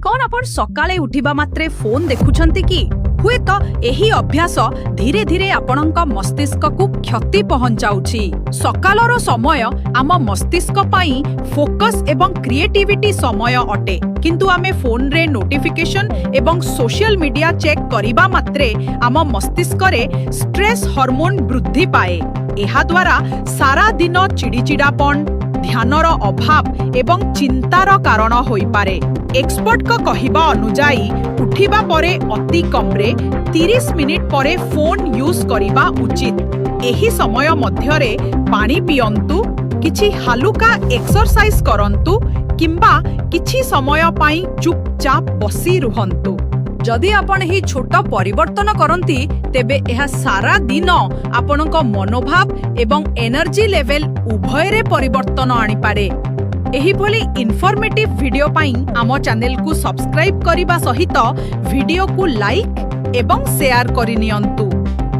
कौन आपण सकाळे उठिबा मात्रे फोन देखुछंती कि हुए तो एही अभ्यास धीरे धीरे आपणक मस्तिष्क को क्षति पहुंचाउछि। सकालर समय आम मस्तिष्क पाई फोकस एवं क्रिएटिविटी समय अटे, किंतु आमे फोन रे नोटिफिकेशन एवं सोशल मीडिया चेक करिबा मात्रे आम मस्तिष्क रे स्ट्रेस हार्मोन वृद्धि पाए। एहा द्वारा सारा दिन चिड़चिड़ापन, ध्यानर अभाव एवं चिंतार कारण होई पारे। एक्सपर्ट का कहिबा अनुजाई उठिबा परे अति कमरे 30 मिनिट परे फोन यूज करिबा उचित। एही समय मध्यरे पानी पियंतु, किछि हालुका एक्सरसाइज करंतु किंबा किछि समय पाई चुपचाप बसी रुहंतु। जदि आपण ही छोट परिवर्तन करंती तेबे एहा सारा दिन आपणक मनोभाव एवं एनर्जी लेवल उभय रे परिवर्तन आनी पारे। एही भली इन्फॉर्मेटिव वीडियो पाई आम चैनल को सब्सक्राइब करिबा सहित वीडियो को लाइक एवं शेयर करि नियंतु।